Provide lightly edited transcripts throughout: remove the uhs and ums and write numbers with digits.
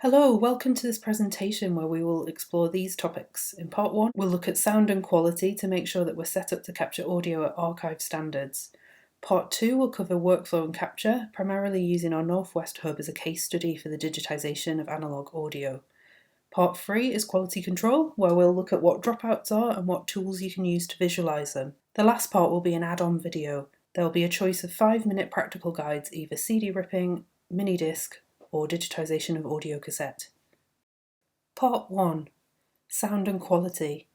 Hello, welcome to this presentation where we will explore these topics. In part 1, we'll look at sound and quality to make sure that we're set up to capture audio at archive standards. Part 2 will cover workflow and capture, primarily using our Northwest Hub as a case study for the digitisation of analogue audio. Part 3 is quality control, where we'll look at what dropouts are and what tools you can use to visualise them. The last part will be an add-on video. There will be a choice of 5-minute practical guides, either CD ripping, mini disc, or digitisation of audio cassette. Part 1. Sound and quality.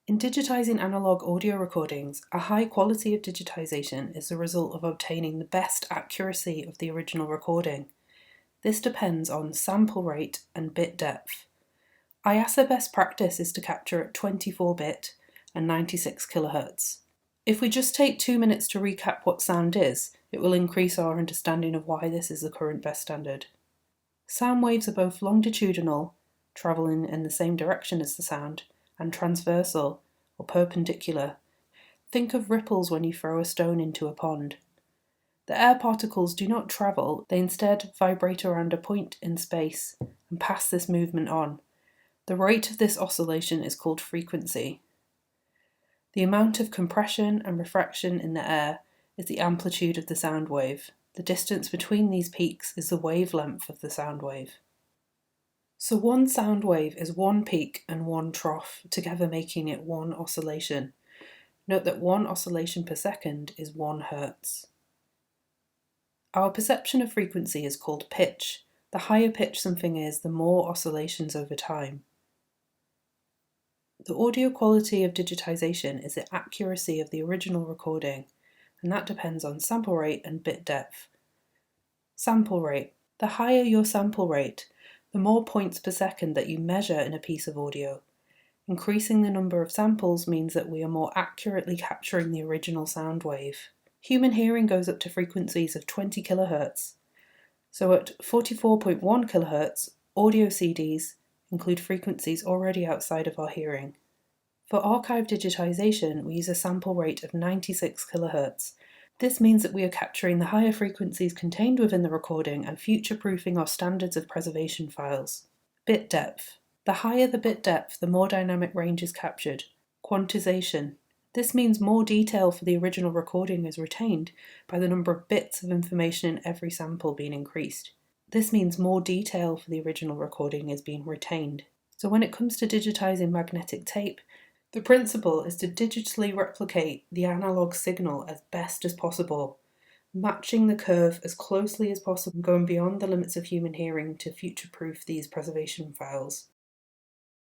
In digitising analogue audio recordings, a high quality of digitisation is the result of obtaining the best accuracy of the original recording. This depends on sample rate and bit depth. IASA best practice is to capture at 24-bit and 96 kHz. If we just take 2 minutes to recap what sound is, it will increase our understanding of why this is the current best standard. Sound waves are both longitudinal, travelling in the same direction as the sound, and transversal, or perpendicular. Think of ripples when you throw a stone into a pond. The air particles do not travel, they instead vibrate around a point in space and pass this movement on. The rate of this oscillation is called frequency. The amount of compression and refraction in the air is the amplitude of the sound wave. The distance between these peaks is the wavelength of the sound wave. So one sound wave is one peak and one trough, together making it one oscillation. Note that one oscillation per second is 1 Hz. Our perception of frequency is called pitch. The higher pitch something is, the more oscillations over time. The audio quality of digitisation is the accuracy of the original recording, and that depends on sample rate and bit depth. Sample rate. The higher your sample rate, the more points per second that you measure in a piece of audio. Increasing the number of samples means that we are more accurately capturing the original sound wave. Human hearing goes up to frequencies of 20 kHz. So at 44.1 kHz, audio CDs include frequencies already outside of our hearing. For archive digitisation, we use a sample rate of 96 kHz. This means that we are capturing the higher frequencies contained within the recording and future-proofing our standards of preservation files. Bit depth. The higher the bit depth, the more dynamic range is captured. Quantization. This means more detail for the original recording is retained by the number of bits of information in every sample being increased. This means more detail for the original recording is being retained. So when it comes to digitising magnetic tape, the principle is to digitally replicate the analogue signal as best as possible, matching the curve as closely as possible, going beyond the limits of human hearing to future-proof these preservation files.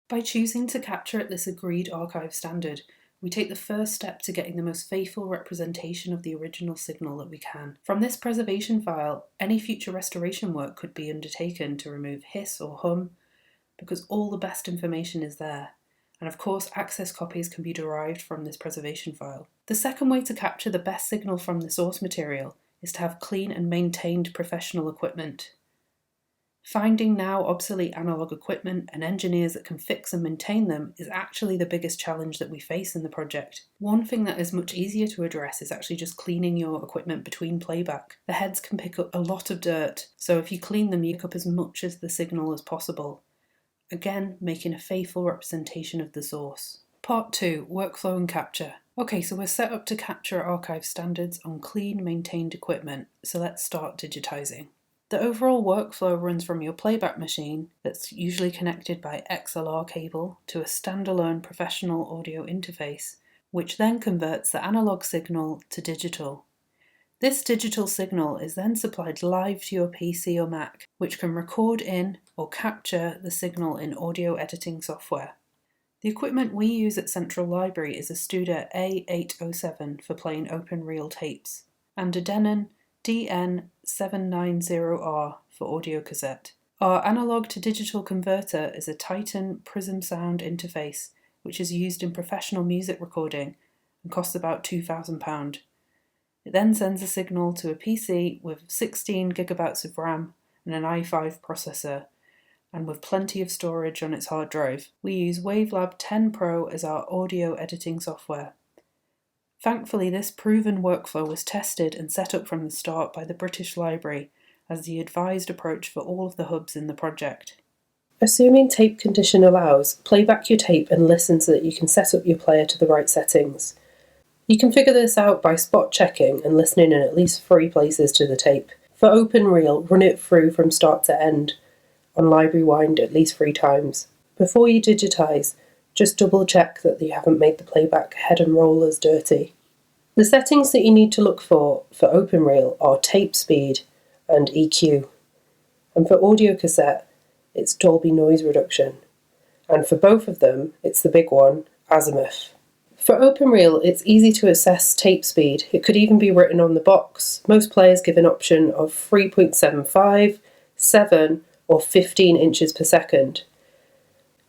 By choosing to capture at this agreed archive standard, we take the first step to getting the most faithful representation of the original signal that we can. From this preservation file, any future restoration work could be undertaken to remove hiss or hum, because all the best information is there. And of course, access copies can be derived from this preservation file. The second way to capture the best signal from the source material is to have clean and maintained professional equipment. Finding now obsolete analogue equipment and engineers that can fix and maintain them is actually the biggest challenge that we face in the project. One thing that is much easier to address is actually just cleaning your equipment between playback. The heads can pick up a lot of dirt, so if you clean them, you pick up as much as the signal as possible. Again, making a faithful representation of the source. Part 2. Workflow and capture. Okay, so we're set up to capture archive standards on clean, maintained equipment, so let's start digitising. The overall workflow runs from your playback machine, that's usually connected by XLR cable, to a standalone professional audio interface, which then converts the analogue signal to digital. This digital signal is then supplied live to your PC or Mac, which can record in or capture the signal in audio editing software. The equipment we use at Central Library is a Studer A807 for playing open reel tapes, and a Denon DN790R for audio cassette. Our analog to digital converter is a Titan Prism Sound interface, which is used in professional music recording and costs about £2,000. It then sends a signal to a PC with 16 GB of RAM and an i5 processor, and with plenty of storage on its hard drive. We use Wavelab 10 Pro as our audio editing software. Thankfully, this proven workflow was tested and set up from the start by the British Library as the advised approach for all of the hubs in the project. Assuming tape condition allows, play back your tape and listen so that you can set up your player to the right settings. You can figure this out by spot checking and listening in at least 3 places to the tape. For OpenReel, run it through from start to end on library wind at least 3 times. Before you digitize, just double check that you haven't made the playback head and rollers dirty. The settings that you need to look for OpenReel are tape speed and EQ. And for audio cassette, it's Dolby noise reduction. And for both of them, it's the big one, azimuth. For OpenReel, it's easy to assess tape speed. It could even be written on the box. Most players give an option of 3.75, 7, or 15 inches per second.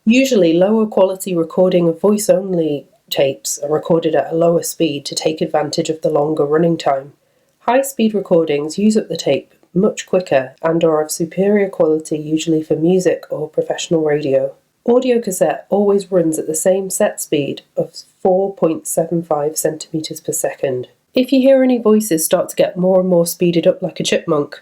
Usually, lower quality recording of voice-only tapes are recorded at a lower speed to take advantage of the longer running time. High-speed recordings use up the tape much quicker and are of superior quality, usually for music or professional radio. Audio cassette always runs at the same set speed of 4.75 centimeters per second. If you hear any voices start to get more and more speeded up like a chipmunk,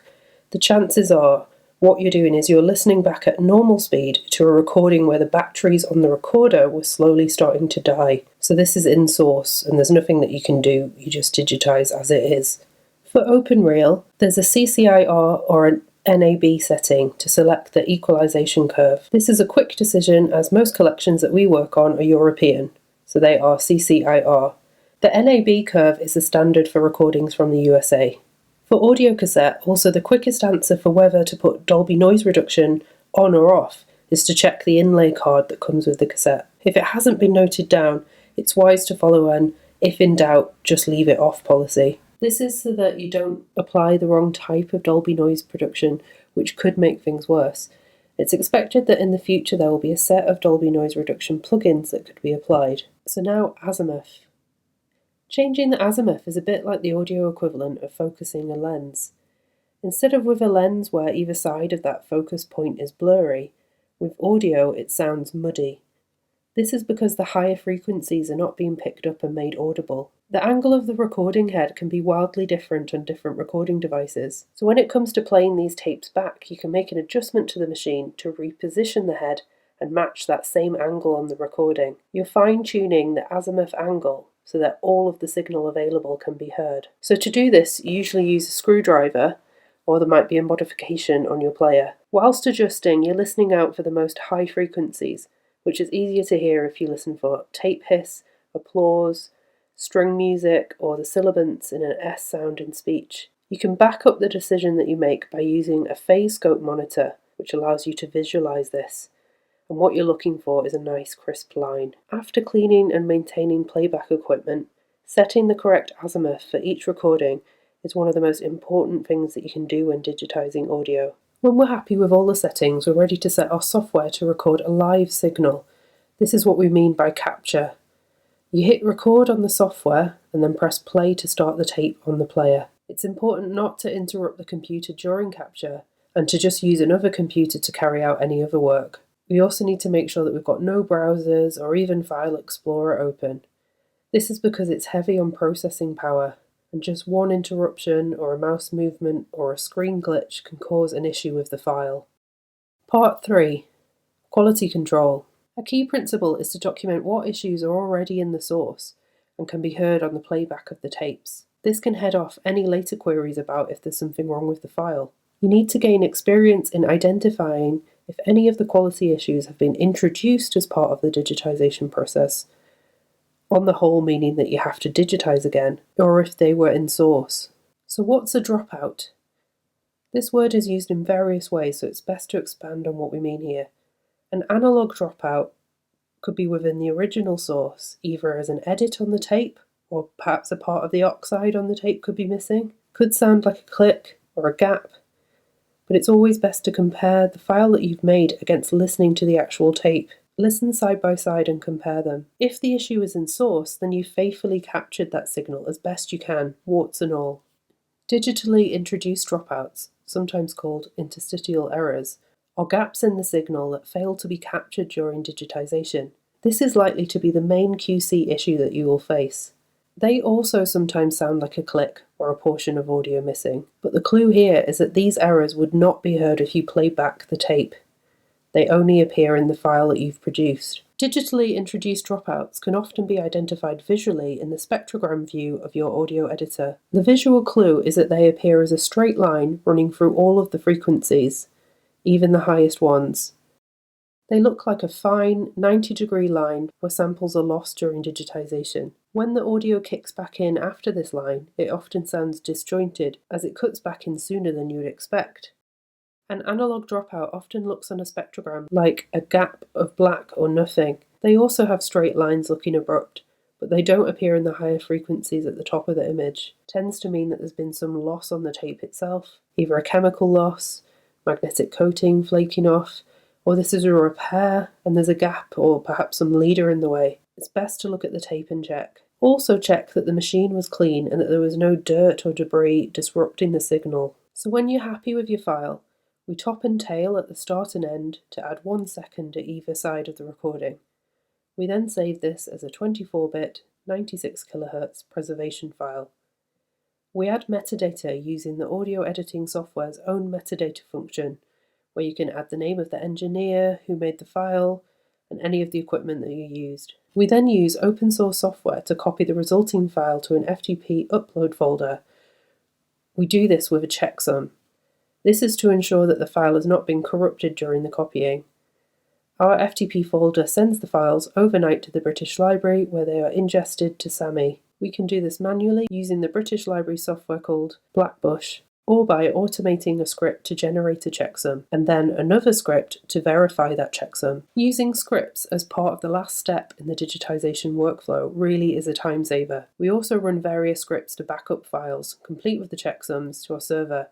the chances are what you're doing is you're listening back at normal speed to a recording where the batteries on the recorder were slowly starting to die. So this is in source and there's nothing that you can do, you just digitize as it is. For OpenReel, there's a CCIR or an NAB setting to select the equalization curve. This is a quick decision as most collections that we work on are European, so they are CCIR. The NAB curve is the standard for recordings from the USA. For audio cassette, also the quickest answer for whether to put Dolby noise reduction on or off is to check the inlay card that comes with the cassette. If it hasn't been noted down, it's wise to follow an if in doubt, just leave it off policy. This is so that you don't apply the wrong type of Dolby noise production, which could make things worse. It's expected that in the future there will be a set of Dolby noise reduction plugins that could be applied. So now azimuth. Changing the azimuth is a bit like the audio equivalent of focusing a lens. Instead of with a lens where either side of that focus point is blurry, with audio it sounds muddy. This is because the higher frequencies are not being picked up and made audible. The angle of the recording head can be wildly different on different recording devices. So when it comes to playing these tapes back, you can make an adjustment to the machine to reposition the head and match that same angle on the recording. You're fine-tuning the azimuth angle so that all of the signal available can be heard. So to do this, you usually use a screwdriver, or there might be a modification on your player. Whilst adjusting, you're listening out for the most high frequencies, which is easier to hear if you listen for tape hiss, applause, string music, or the sibilants in an S sound in speech. You can back up the decision that you make by using a phase scope monitor, which allows you to visualize this. And what you're looking for is a nice crisp line. After cleaning and maintaining playback equipment, setting the correct azimuth for each recording is one of the most important things that you can do when digitizing audio. When we're happy with all the settings, we're ready to set our software to record a live signal. This is what we mean by capture. You hit record on the software and then press play to start the tape on the player. It's important not to interrupt the computer during capture and to just use another computer to carry out any other work. We also need to make sure that we've got no browsers or even File Explorer open. This is because it's heavy on processing power, and just one interruption or a mouse movement or a screen glitch can cause an issue with the file. Part 3. Quality control. A key principle is to document what issues are already in the source and can be heard on the playback of the tapes. This can head off any later queries about if there's something wrong with the file. You need to gain experience in identifying if any of the quality issues have been introduced as part of the digitization process, on the whole meaning that you have to digitize again, or if they were in source. So what's a dropout? This word is used in various ways, so it's best to expand on what we mean here. An analog dropout could be within the original source, either as an edit on the tape, or perhaps a part of the oxide on the tape could be missing. Could sound like a click or a gap, but it's always best to compare the file that you've made against listening to the actual tape. Listen side by side and compare them. If the issue is in source, then you've faithfully captured that signal as best you can, warts and all. Digitally introduced dropouts, sometimes called interstitial errors, are gaps in the signal that fail to be captured during digitization. This is likely to be the main QC issue that you will face. They also sometimes sound like a click or a portion of audio missing, but the clue here is that these errors would not be heard if you play back the tape. They only appear in the file that you've produced. Digitally introduced dropouts can often be identified visually in the spectrogram view of your audio editor. The visual clue is that they appear as a straight line running through all of the frequencies, even the highest ones. They look like a fine 90-degree line where samples are lost during digitization. When the audio kicks back in after this line, it often sounds disjointed, as it cuts back in sooner than you'd expect. An analog dropout often looks on a spectrogram like a gap of black or nothing. They also have straight lines looking abrupt, but they don't appear in the higher frequencies at the top of the image. It tends to mean that there's been some loss on the tape itself, either a chemical loss, magnetic coating flaking off, or this is a repair and there's a gap or perhaps some leader in the way. It's best to look at the tape and check. Also check that the machine was clean and that there was no dirt or debris disrupting the signal. So when you're happy with your file, we top and tail at the start and end to add 1 second at either side of the recording. We then save this as a 24-bit, 96 kHz preservation file. We add metadata using the audio editing software's own metadata function, where you can add the name of the engineer, who made the file, and any of the equipment that you used. We then use open source software to copy the resulting file to an FTP upload folder. We do this with a checksum. This is to ensure that the file has not been corrupted during the copying. Our FTP folder sends the files overnight to the British Library, where they are ingested to SAMI. We can do this manually using the British Library software called Blackbush, or by automating a script to generate a checksum, and then another script to verify that checksum. Using scripts as part of the last step in the digitization workflow really is a time saver. We also run various scripts to back up files, complete with the checksums, to our server.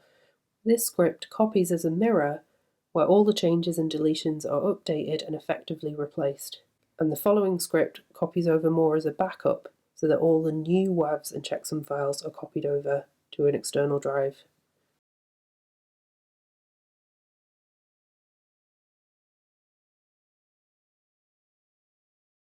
This script copies as a mirror, where all the changes and deletions are updated and effectively replaced. And the following script copies over more as a backup, so that all the new WAVs and checksum files are copied over to an external drive.